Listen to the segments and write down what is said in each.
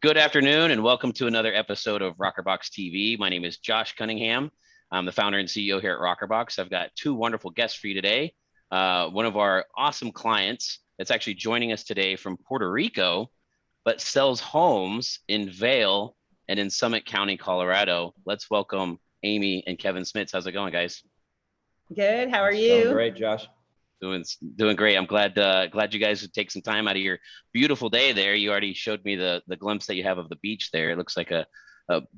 Good afternoon, and welcome to another episode of rokrbox TV. My name is Josh Cunningham. I'm the founder and CEO here at rokrbox. I've got two wonderful guests for you today. One of our awesome clients that's actually joining us today from Puerto Rico, but sells homes in Vail and in Summit County, Colorado. Let's welcome Amy and Kevin Smits. How's it going, guys? Good. How are It's you? going great, Josh. Doing great. I'm glad you guys would take some time out of your beautiful day there. You already showed me the glimpse that you have of the beach there. It looks like a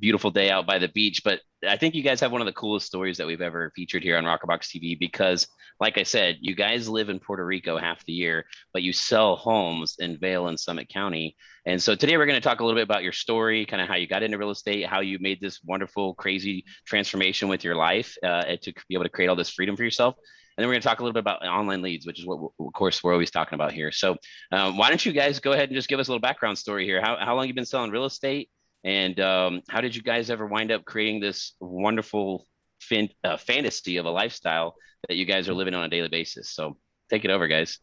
beautiful day out by the beach. But I think you guys have one of the coolest stories that we've ever featured here on rokrbox TV because, like I said, you guys live in Puerto Rico half the year, but you sell homes in Vail and Summit County. And so today we're going to talk a little bit about your story, kind of how you got into real estate, how you made this wonderful, crazy transformation with your life to be able to create all this freedom for yourself. And then we're going to talk a little bit about online leads, which is what, of course, we're always talking about here. So why don't you guys go ahead and just give us a little background story here? How long you been selling real estate? And how did you guys ever wind up creating this wonderful fantasy of a lifestyle that you guys are living on a daily basis? So take it over, guys.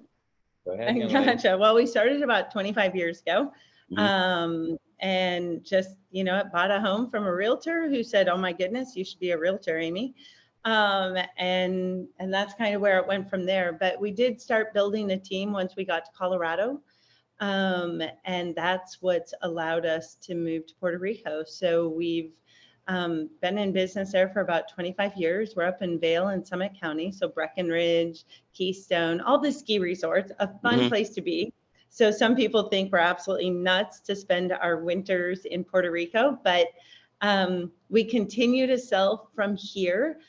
Go ahead. Gotcha. Well, we started about 25 years ago. Mhm. And just, bought a home from a realtor who said, "Oh my goodness, you should be a realtor, Amy." And that's kind of where it went from there. But we did start building a team once we got to Colorado. And that's what's allowed us to move to Puerto Rico. So we've been in business there for about 25 years. We're up in Vail and Summit County. So Breckenridge, Keystone, all the ski resorts, a fun place to be. So some people think we're absolutely nuts to spend our winters in Puerto Rico, but we continue to sell from here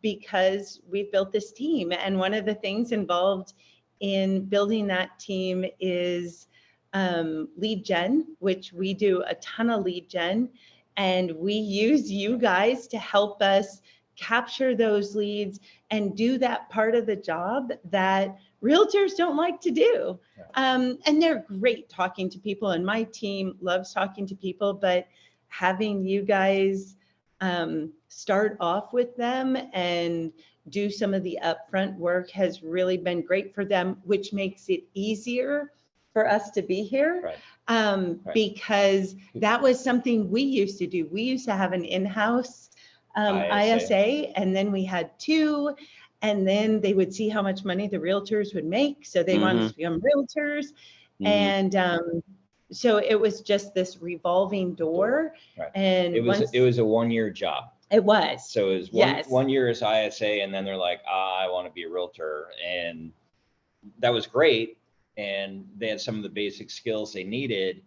because we've built this team. And one of the things involved in building that team is lead gen, which we do a ton of lead gen. And we use you guys to help us capture those leads and do that part of the job that realtors don't like to do. And they're great talking to people, and my team loves talking to people, but having you guys start off with them and do some of the upfront work has really been great for them, which makes it easier for us to be here. Right. Because that was something we used to do. We used to have an in-house ISA, and then we had two, and then they would see how much money the realtors would make. So they wanted to become realtors. And so it was just this revolving door. Right. And it was a 1-year job. It was. So it was one year as ISA, and then they're like, I want to be a realtor. And that was great. And they had some of the basic skills they needed,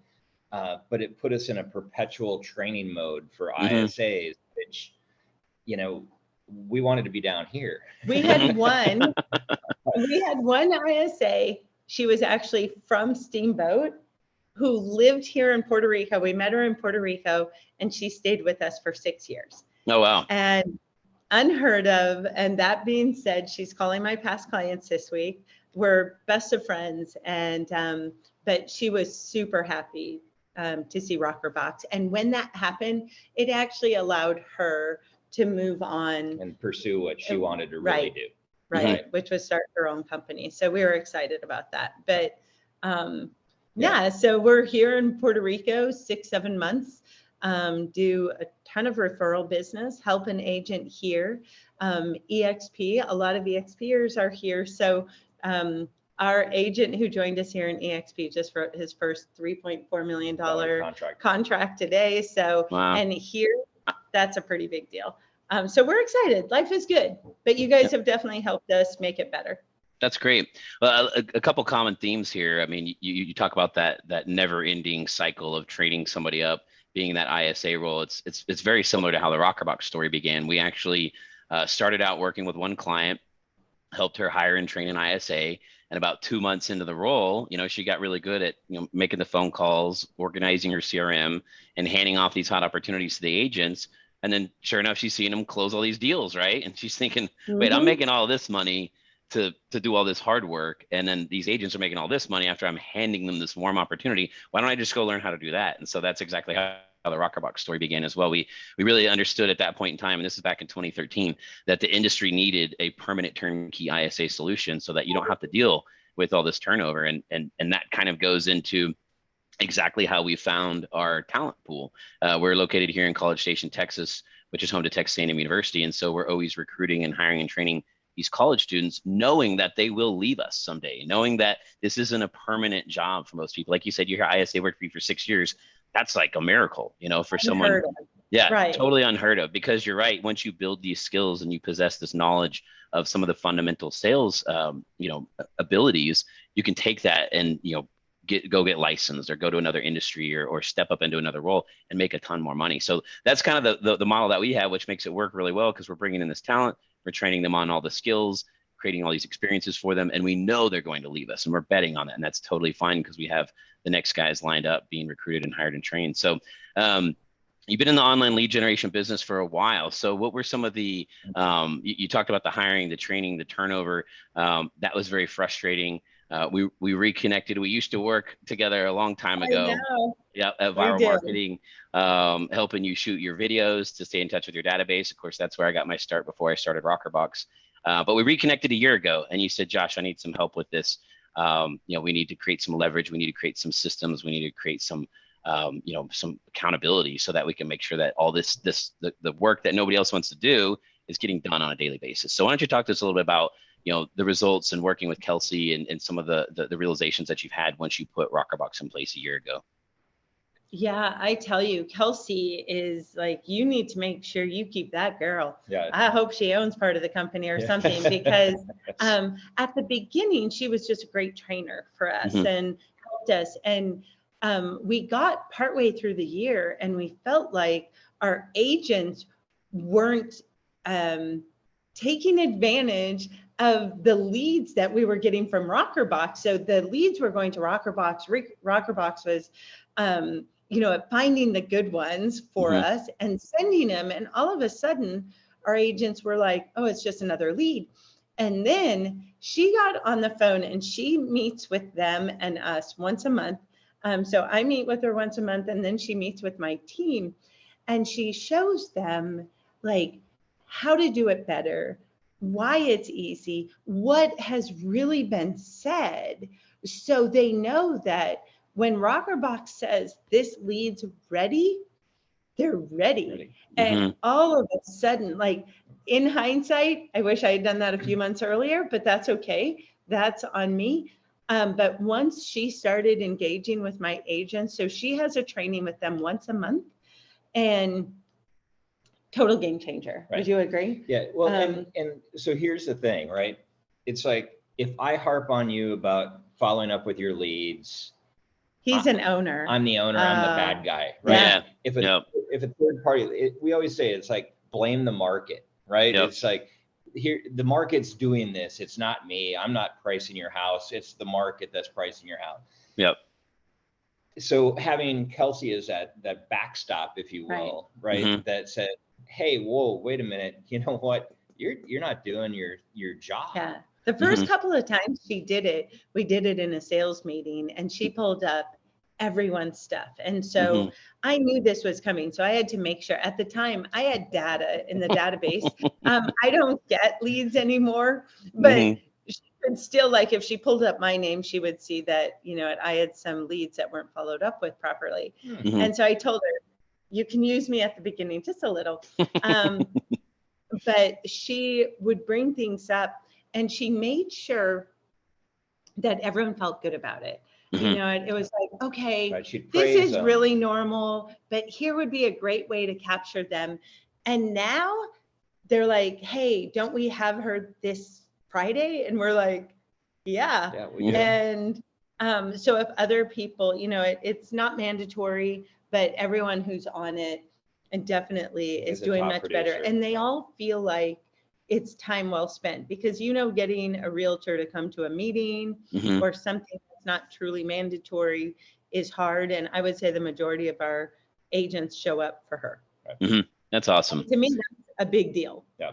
but it put us in a perpetual training mode for ISAs, which, we wanted to be down here. We had one ISA. She was actually from Steamboat, who lived here in Puerto Rico. We met her in Puerto Rico, and she stayed with us for 6 years. Oh, wow. And unheard of. And that being said, she's calling my past clients this week. We're best of friends. And, but she was super happy to see rokrbox. And when that happened, it actually allowed her to move on and pursue what she wanted to really do. Right. Which was start her own company. So we were excited about that. But so we're here in Puerto Rico, 6-7 months, do a ton of referral business, help an agent here. EXP, a lot of EXPers are here. So our agent who joined us here in EXP just wrote his first $3.4 million contract today. So, And here, that's a pretty big deal. So we're excited. Life is good, but you guys have definitely helped us make it better. That's great. Well, a couple common themes here. I mean, you talk about that never-ending cycle of training somebody up, being in that ISA role. It's very similar to how the rokrbox story began. We actually started out working with one client, helped her hire and train an ISA, and about 2 months into the role, she got really good at making the phone calls, organizing her CRM, and handing off these hot opportunities to the agents. And then, sure enough, she's seeing them close all these deals, right? And she's thinking, wait, I'm making all this money to do all this hard work, and then these agents are making all this money after I'm handing them this warm opportunity. Why don't I just go learn how to do that? And so that's exactly how the rokrbox story began as well. We really understood at that point in time, and this is back in 2013, that the industry needed a permanent turnkey ISA solution so that you don't have to deal with all this turnover. And that kind of goes into exactly how we found our talent pool. We're located here in College Station, Texas, which is home to Texas A&M University. And so we're always recruiting and hiring and training these college students, knowing that they will leave us someday, knowing that this isn't a permanent job for most people. Like you said, you hear ISA worked for you for 6 years. That's like a miracle, for someone. Unheard of. Yeah, Right. totally unheard of, because you're right. Once you build these skills and you possess this knowledge of some of the fundamental sales, abilities, you can take that and, go get licensed or go to another industry, or step up into another role and make a ton more money. So that's kind of the model that we have, which makes it work really well, because we're bringing in this talent, we're training them on all the skills, creating all these experiences for them, and we know they're going to leave us, and we're betting on that, and that's totally fine, because we have the next guys lined up being recruited and hired and trained. So you've been in the online lead generation business for a while. So what were some of the, you talked about the hiring, the training, the turnover. That was very frustrating. We reconnected. We used to work together a long time ago. I know. Yeah, at Viral Marketing, helping you shoot your videos to stay in touch with your database. Of course, that's where I got my start before I started rokrbox. But we reconnected a year ago, and you said, Josh, I need some help with this. We need to create some leverage. We need to create some systems. We need to create some some accountability, so that we can make sure that all the work that nobody else wants to do is getting done on a daily basis. So why don't you talk to us a little bit about, the results and working with Kelsey, and some of the realizations that you've had once you put rokrbox in place a year ago. Yeah, I tell you, Kelsey is like, you need to make sure you keep that girl. Yeah. I hope she owns part of the company or something, because at the beginning, she was just a great trainer for us and helped us. And we got partway through the year, and we felt like our agents weren't taking advantage of the leads that we were getting from rokrbox. So the leads were going to rokrbox. rokrbox was finding the good ones for us and sending them. And all of a sudden, our agents were like, oh, it's just another lead. And then she got on the phone, and she meets with them and us once a month. So I meet with her once a month, and then she meets with my team, and she shows them like how to do it better, why it's easy, what has really been said, so they know that when rokrbox says this lead's ready, they're ready. And all of a sudden, like in hindsight, I wish I had done that a few months earlier, but that's okay. That's on me. But once she started engaging with my agents, so she has a training with them once a month, and total game changer. Right. Would you agree? Yeah. Well, and so here's the thing, right? It's like, if I harp on you about following up with your leads, he's an owner. I'm the owner. I'm the bad guy, right? Yeah. If a third party, we always say it's like, blame the market, right? Yep. It's like, here, the market's doing this. It's not me. I'm not pricing your house. It's the market that's pricing your house. Yep. So having Kelsey as that backstop, if you will, right? That said, hey, whoa, wait a minute. You know what? You're not doing your job. Yeah. The first couple of times she did it, we did it in a sales meeting, and she pulled up everyone's stuff. And so I knew this was coming. So I had to make sure. At the time, I had data in the database. I don't get leads anymore, but she could still, like, if she pulled up my name, she would see that, I had some leads that weren't followed up with properly. And so I told her, you can use me at the beginning, just a little. But she would bring things up, and she made sure that everyone felt good about it. It was like, okay, this is really normal, but here would be a great way to capture them. And now they're like, hey, don't we have her this Friday? And we're like, yeah. We do. And so if other people, it's not mandatory, but everyone who's on it and definitely is doing much better. And they all feel like it's time well spent, because getting a realtor to come to a meeting or something that's not truly mandatory is hard. And I would say the majority of our agents show up for her. That's awesome. To me, that's a big deal. Yeah.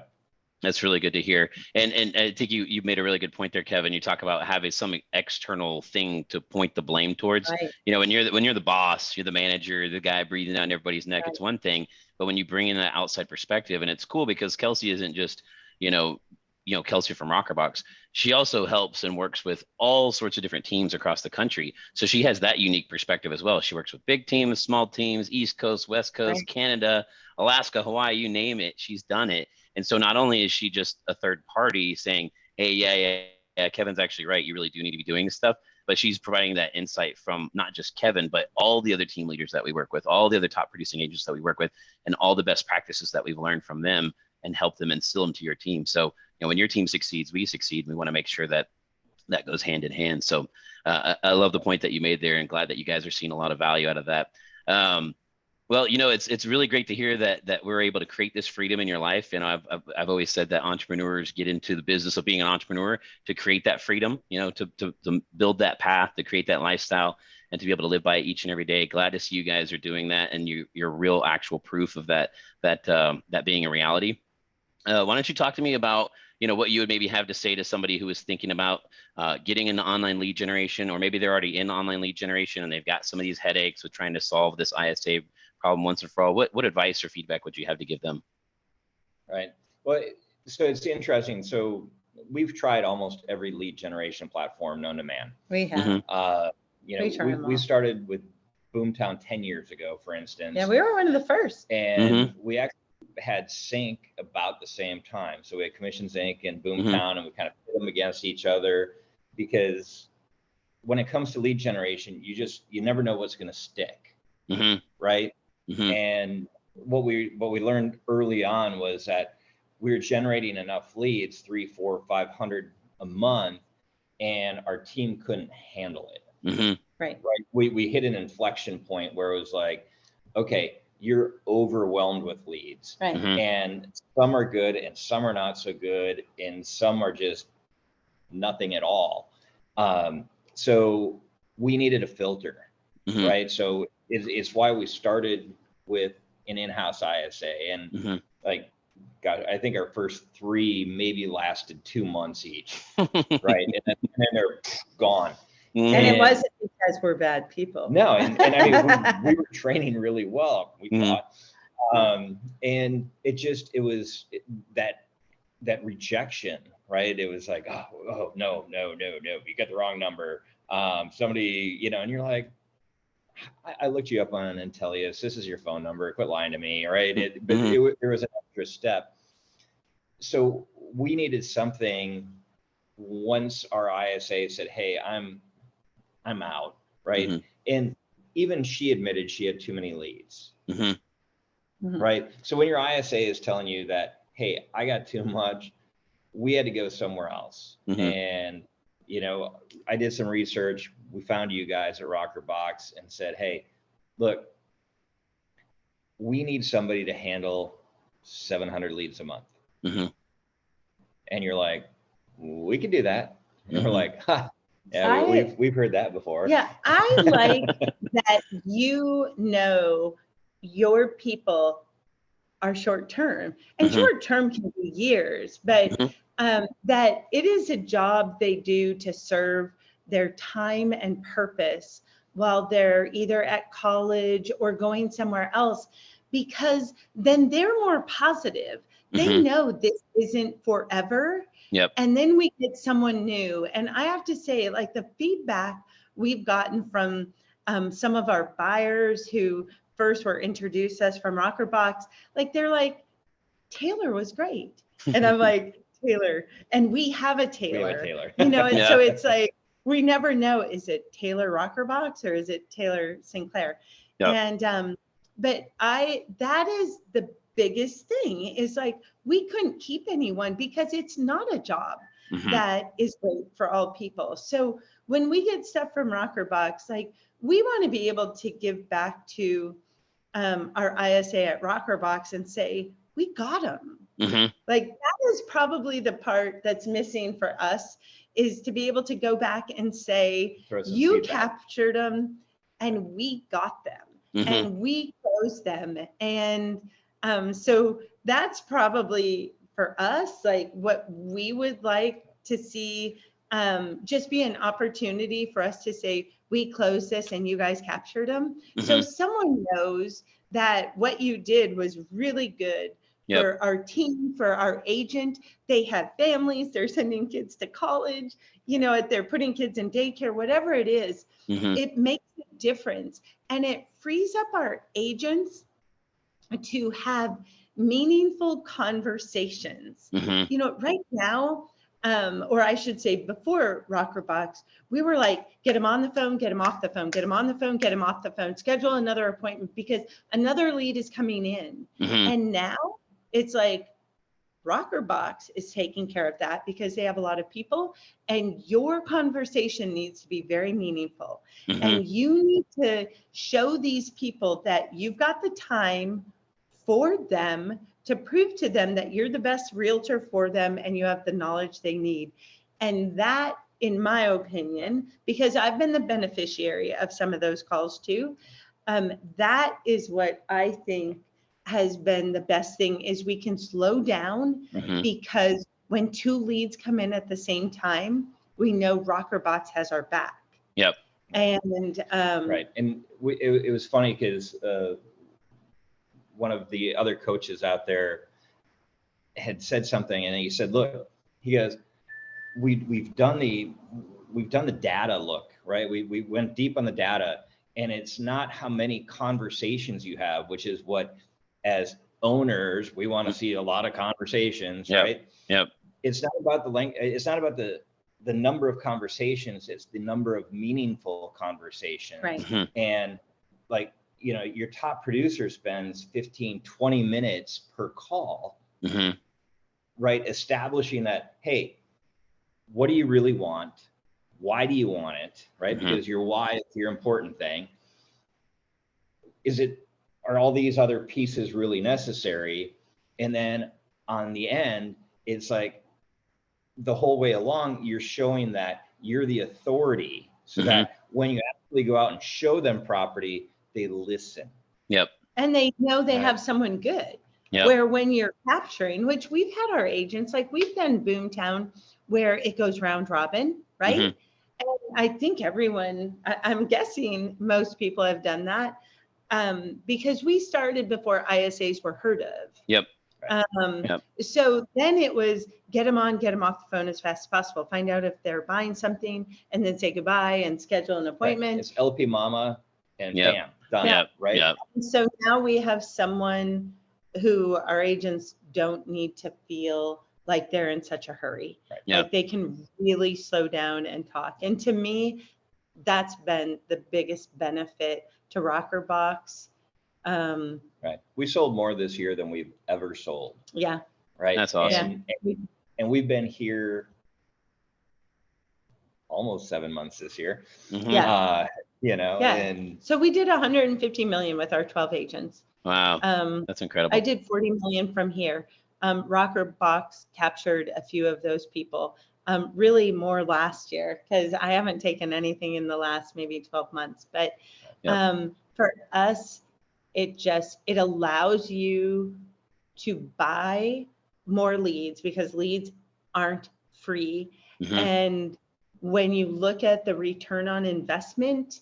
That's really good to hear. And I think you made a really good point there, Kevin. You talk about having some external thing to point the blame towards. Right. When you're the boss, you're the manager, the guy breathing down everybody's neck, it's one thing. But when you bring in that outside perspective, and it's cool because Kelsey isn't just, Kelsey from rokrbox, she also helps and works with all sorts of different teams across the country. So she has that unique perspective as well. She works with big teams, small teams, East Coast, West Coast, Right. Canada, Alaska, Hawaii, you name it. She's done it. And so not only is she just a third party saying, hey, yeah, Kevin's actually right. You really do need to be doing this stuff. But she's providing that insight from not just Kevin, but all the other team leaders that we work with, all the other top producing agents that we work with, and all the best practices that we've learned from them and help them instill them to your team. So, when your team succeeds, we succeed. We want to make sure that that goes hand in hand. So I love the point that you made there, and glad that you guys are seeing a lot of value out of that. Well, it's really great to hear that we're able to create this freedom in your life. I've always said that entrepreneurs get into the business of being an entrepreneur to create that freedom, to build that path, to create that lifestyle, and to be able to live by it each and every day. Glad to see you guys are doing that, and you're real actual proof of that being a reality. Why don't you talk to me about what you would maybe have to say to somebody who is thinking about getting into online lead generation, or maybe they're already in online lead generation and they've got some of these headaches with trying to solve this ISA problem once and for all. What advice or feedback would you have to give them? Right. Well, so it's interesting. So we've tried almost every lead generation platform known to man. We have. We started with Boomtown 10 years ago, for instance. Yeah, we were one of the first. And we actually had Sync about the same time. So we had Commissions Inc. and Boomtown, and we kind of put them against each other, because when it comes to lead generation, you never know what's going to stick, right? And what we learned early on was that we were generating enough leads, 300, 400, 500 a month, and our team couldn't handle it. Right. We hit an inflection point where it was like, okay, you're overwhelmed with leads, right. And some are good and some are not so good, and some are just nothing at all. So we needed a filter, right? So it's why we started with an in-house ISA, and God, I think our first 3 maybe lasted 2 months each, right? and then they're gone. And it wasn't because we're bad people. No, and I mean, we were training really well, we thought. And it was that rejection, right? It was like, oh, no, you got the wrong number. Somebody, and you're like, I looked you up on Intellius. This is your phone number. Quit lying to me, right? There was an extra step. So we needed something. Once our ISA said, hey, I'm out, right? And even she admitted she had too many leads, right? So when your ISA is telling you that, hey, I got too much, we had to go somewhere else. And, I did some research. We found you guys at rokrbox and said, hey, look, we need somebody to handle 700 leads a month. And you're like, we can do that. And we're like, yeah, we've heard that before. Yeah, I like that your people are short term, and short term can be years, but that it is a job they do to serve their time and purpose while they're either at college or going somewhere else, because then they're more positive. They know this isn't forever. Yep. And then we get someone new. And I have to say, like, the feedback we've gotten from some of our buyers who first were introduced us from rokrbox, like, they're like, Taylor was great. And I'm like, Taylor, and we have a Taylor. And so it's like, we never know, is it Taylor rokrbox or is it Taylor Sinclair? Yep. And but that is the biggest thing, is like, we couldn't keep anyone because it's not a job that is great for all people. So when we get stuff from rokrbox, like, we want to be able to give back to our ISA at rokrbox and say, we got them. Like, that is probably the part that's missing for us, is to be able to go back and say, you captured them and we got them and we closed them. And so that's probably for us, like, what we would like to see, just be an opportunity for us to say, we closed this and you guys captured them. So someone knows that what you did was really good Yep. for our team, for our agent. They have families, they're sending kids to college, you know, they're putting kids in daycare, whatever it is, it makes a difference. And it frees up our agents to have meaningful conversations. You know, right now, or I should say before rokrbox, we were like, get them on the phone, get them off the phone, get them on the phone, get them off the phone, schedule another appointment because another lead is coming in. And now it's like rokrbox is taking care of that because they have a lot of people, and your conversation needs to be very meaningful. And you need to show these people that you've got the time for them, to prove to them that you're the best realtor for them and you have the knowledge they need. And that, in my opinion, because I've been the beneficiary of some of those calls too, that is what I think has been the best thing, is we can slow down because when two leads come in at the same time, we know rokrbox has our back. Yep. And right. And it was funny because one of the other coaches out there had said something, and he said, look, he goes, we've done the data look, right? We went deep on the data, and it's not how many conversations you have, which is what, as owners, we want to see a lot of conversations, right? Yep. It's not about the length. It's not about the number of conversations. It's the number of meaningful conversations. Right. And like, you know, your top producer spends 15, 20 minutes per call, right? Establishing that, hey, what do you really want? Why do you want it? Right? Because your why is your important thing. Are all these other pieces really necessary? And then on the end, it's like the whole way along, you're showing that you're the authority, so that when you actually go out and show them property, they listen. Yep. And they know they have someone good. Yep. Where when you're capturing, which we've had our agents, like we've done Boomtown, where it goes round robin, right? And I think everyone, I'm guessing most people have done that, because we started before ISAs were heard of. Yep. So then it was get them on, get them off the phone as fast as possible, find out if they're buying something, and then say goodbye and schedule an appointment. Right. It's LP Mama and bam, done. Right. So now we have someone who our agents don't need to feel like they're in such a hurry. Like they can really slow down and talk. And to me, that's been the biggest benefit to rokrbox. Right. We sold more this year than we've ever sold. Yeah. Right. That's awesome. And we've been here almost 7 months this year. Yeah. You know, and so we did 150 million with our 12 agents. Wow. That's incredible. I did 40 million from here. rokrbox captured a few of those people, really more last year, because I haven't taken anything in the last maybe 12 months. But for us, it allows you to buy more leads, because leads aren't free. And when you look at the return on investment,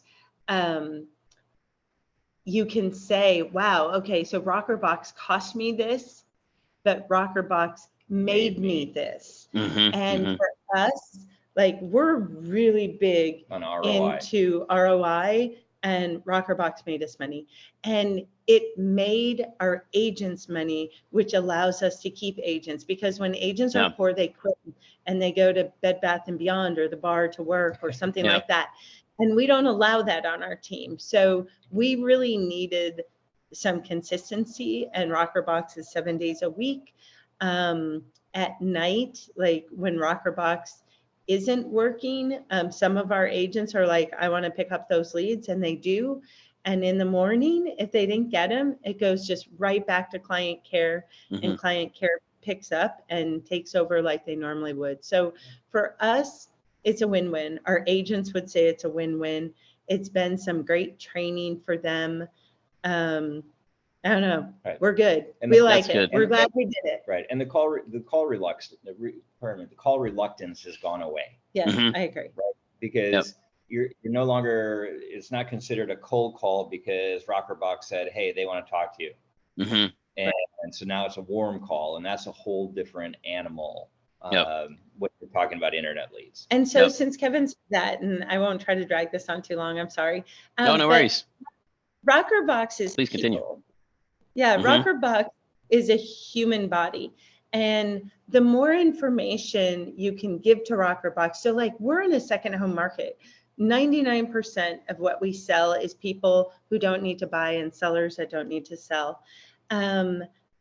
you can say, wow, okay, so rokrbox cost me this, but rokrbox made me this. And for us, like, we're really big on ROI. into ROI, and rokrbox made us money. And it made our agents money, which allows us to keep agents, because when agents are poor, they quit and they go to Bed Bath & Beyond or the bar to work or something like that. And we don't allow that on our team. So we really needed some consistency, and rokrbox is 7 days a week. At night, like when rokrbox isn't working, some of our agents are like, I want to pick up those leads, and they do. And in the morning, if they didn't get them, it goes just right back to client care, and client care picks up and takes over like they normally would. So for us, it's a win-win. Our agents would say it's a win-win. It's been some great training for them. I don't know. Right. We're good. And we like it. Good. We're glad we did it. Right. And the call reluctance has gone away. Yes, I agree. Right. Because you're no longer, it's not considered a cold call because rokrbox said, hey, they want to talk to you. And And so now it's a warm call, and that's a whole different animal. Yep. When you're talking about internet leads. And so since Kevin said that, and I won't try to drag this on too long, I'm sorry. No worries. rokrbox is Please continue. people. Yeah, rokrbox is a human body. And the more information you can give to rokrbox, so like we're in a second home market. 99% of what we sell is people who don't need to buy and sellers that don't need to sell.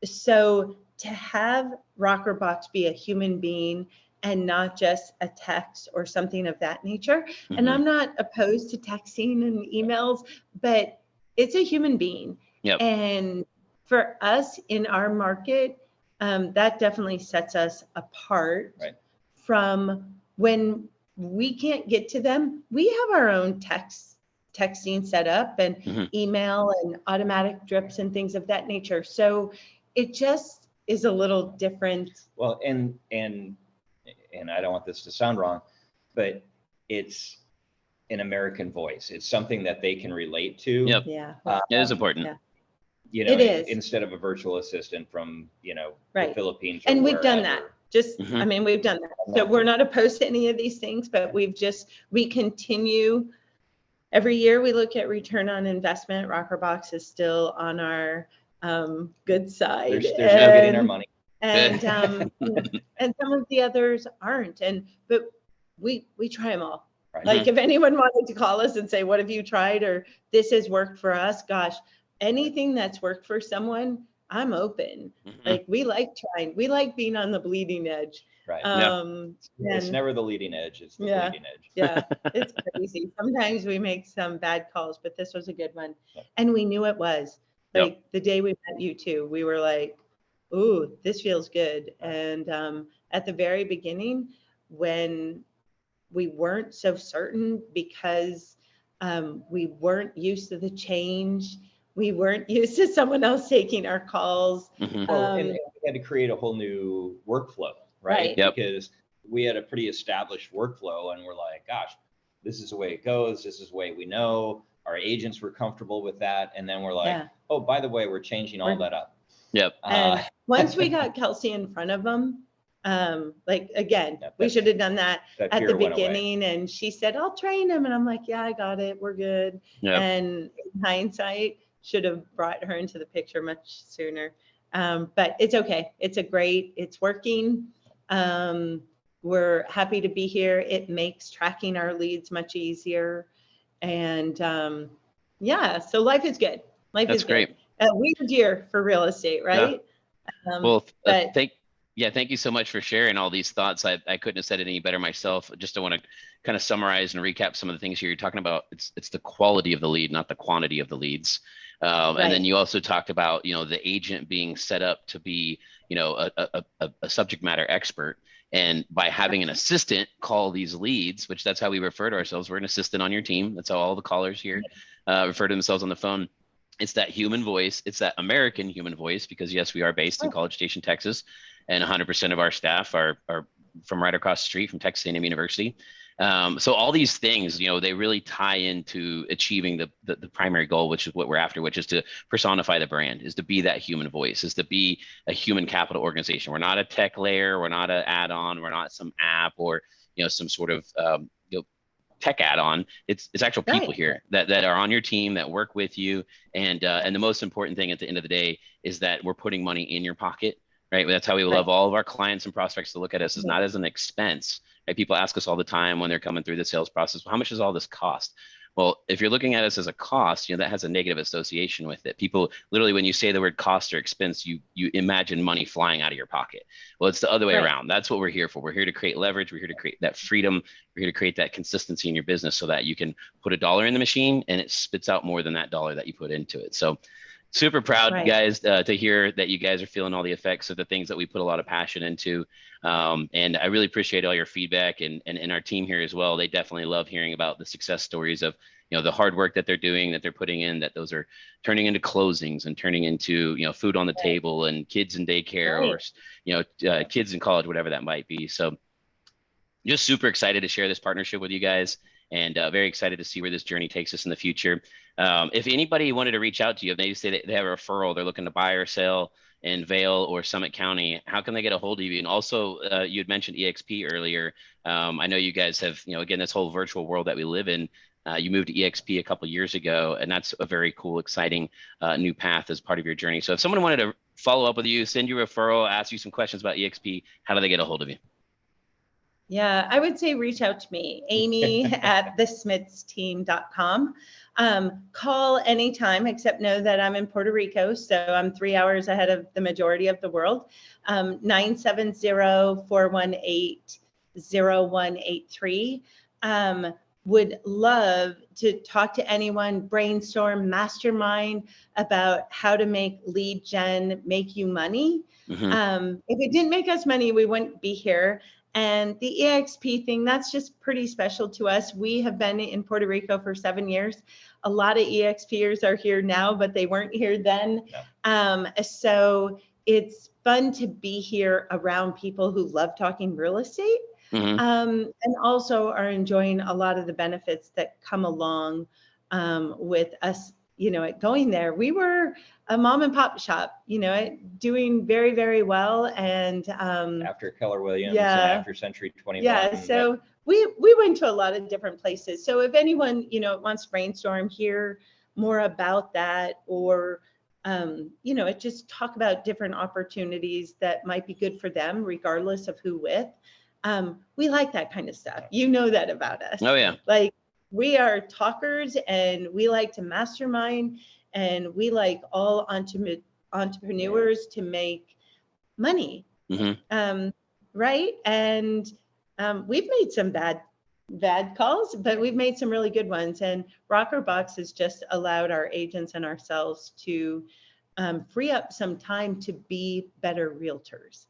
So to have rokrbox be a human being and not just a text or something of that nature. And I'm not opposed to texting and emails, but it's a human being. Yep. And for us in our market, that definitely sets us apart from when we can't get to them. We have our own texting set up and email and automatic drips and things of that nature. So it just is a little different. Well, and I don't want this to sound wrong, but it's an American voice. It's something that they can relate to. Yep. Yeah. It is important. Yeah. You know, it is. Instead of a virtual assistant from, the Philippines. And we've done that. I mean, we've done that. So we're not opposed to any of these things, but we continue. Every year we look at return on investment. rokrbox is still on our good side. There's no getting our money. And and some of the others aren't. But we try them all. Right. Like if anyone wanted to call us and say, what have you tried? Or this has worked for us, gosh, anything that's worked for someone, I'm open. Like we like trying, we like being on the bleeding edge. Right. It's never the leading edge, it's the bleeding edge. Yeah, it's crazy. Sometimes we make some bad calls, but this was a good one. And we knew it was. Like the day we met you two, we were like, ooh, this feels good. And at the very beginning, when we weren't so certain because we weren't used to the change, we weren't used to someone else taking our calls. And we had to create a whole new workflow, right? Because we had a pretty established workflow and we're like, gosh, this is the way it goes. This is the way we know. Our agents were comfortable with that. And then we're like, oh, by the way, we're changing all that up. And once we got Kelsey in front of them, we should have done that at the beginning. And she said, I'll train him. And I'm like, yeah, I got it. We're good. And in hindsight, should have brought her into the picture much sooner. But it's okay. It's working. We're happy to be here. It makes tracking our leads much easier. And so life is good. That's great. A weird year for real estate, right? Thank you so much for sharing all these thoughts. I couldn't have said it any better myself. Just want to kind of summarize and recap some of the things here you're talking about. It's the quality of the lead, not the quantity of the leads. And then you also talked about, the agent being set up to be, a subject matter expert. And by having an assistant call these leads, which that's how we refer to ourselves. We're an assistant on your team. That's how all the callers here refer to themselves on the phone. It's that human voice. It's that American human voice, because yes, we are based in College Station, Texas, and 100% of our staff are from right across the street from Texas A&M University. So all these things, they really tie into achieving the primary goal, which is what we're after, which is to personify the brand, is to be that human voice, is to be a human capital organization. We're not a tech layer. We're not an add-on. We're not some app or, some sort of, tech add-on. It's actual people here that are on your team, that work with you. And the most important thing at the end of the day is that we're putting money in your pocket, right? That's how we love all of our clients and prospects to look at us, as not as an expense. Right? People ask us all the time when they're coming through the sales process, well, how much does all this cost? Well, if you're looking at us as a cost, that has a negative association with it. People literally, when you say the word cost or expense, you imagine money flying out of your pocket. Well, it's the other way around. That's what we're here for. We're here to create leverage. We're here to create that freedom. We're here to create that consistency in your business so that you can put $1 in the machine and it spits out more than that dollar that you put into it. So super proud, guys, to hear that you guys are feeling all the effects of the things that we put a lot of passion into. And I really appreciate all your feedback and our team here as well. They definitely love hearing about the success stories of, the hard work that they're doing, that they're putting in, that those are turning into closings and turning into, food on the table and kids in daycare or, kids in college, whatever that might be. So just super excited to share this partnership with you guys, and very excited to see where this journey takes us in the future. If anybody wanted to reach out to you, if they say that they have a referral, they're looking to buy or sell, in Vail or Summit County, how can they get a hold of you? And also, you had mentioned EXP earlier. I know you guys have, again, this whole virtual world that we live in. You moved to EXP a couple of years ago, and that's a very cool, exciting new path as part of your journey. So if someone wanted to follow up with you, send you a referral, ask you some questions about EXP, how do they get a hold of you? Yeah, I would say reach out to me, Amy at thesmitsteam.com. Call anytime, except know that I'm in Puerto Rico, so I'm 3 hours ahead of the majority of the world. 970-418-0183. Would love to talk to anyone, brainstorm, mastermind about how to make lead gen make you money. If it didn't make us money, we wouldn't be here. And the EXP thing, that's just pretty special to us. We have been in Puerto Rico for 7 years. A lot of EXPers are here now, but they weren't here then. No. So it's fun to be here around people who love talking real estate. And also are enjoying a lot of the benefits that come along with us, going there. We were a mom and pop shop, doing very, very well. And after Keller Williams and after Century 21. Yeah, so we went to a lot of different places. So if anyone, wants to brainstorm, hear more about that, or just talk about different opportunities that might be good for them, regardless of who with. We like that kind of stuff. You know that about us. Oh, yeah. Like, we are talkers, and we like to mastermind, and we like all entrepreneurs to make money. Right? And we've made some bad calls, but we've made some really good ones. And rokrbox has just allowed our agents and ourselves to free up some time to be better realtors.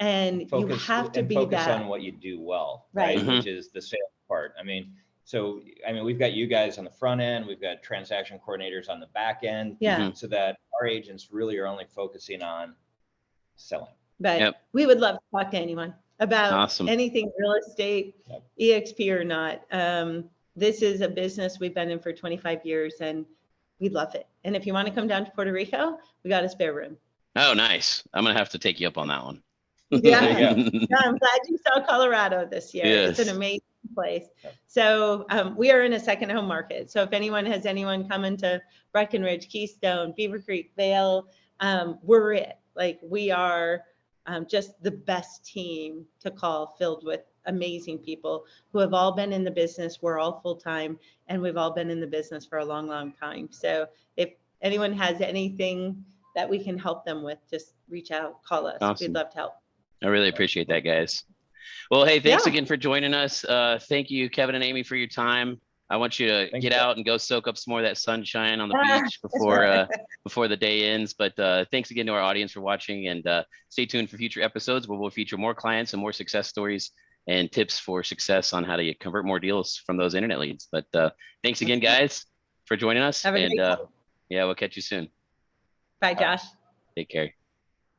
And you have to focus on what you do well, right? Which is the sales part. We've got you guys on the front end, we've got transaction coordinators on the back end, so that our agents really are only focusing on selling. But we would love to talk to anyone about anything real estate, EXP or not. This is a business we've been in for 25 years, and we love it. And if you want to come down to Puerto Rico, we got a spare room. Oh, nice. I'm going to have to take you up on that one. Yeah. I'm glad you saw Colorado this year. Yes. It's an amazing place. So we are in a second home market. So if anyone has anyone coming to Breckenridge, Keystone, Beaver Creek, Vail, we're it. Like, we are just the best team to call, filled with amazing people who have all been in the business. We're all full-time, and we've all been in the business for a long, long time. So if anyone has anything that we can help them with, just reach out, call us. Awesome. We'd love to help. I really appreciate that, guys. Well, hey, thanks again for joining us. Thank you, Kevin and Amy, for your time. I want you to get out and go soak up some more of that sunshine on the beach before the day ends. But thanks again to our audience for watching, and stay tuned for future episodes where we'll feature more clients and more success stories and tips for success on how to convert more deals from those internet leads. But thanks again, guys, for joining us. And we'll catch you soon. Bye, Josh. Take care.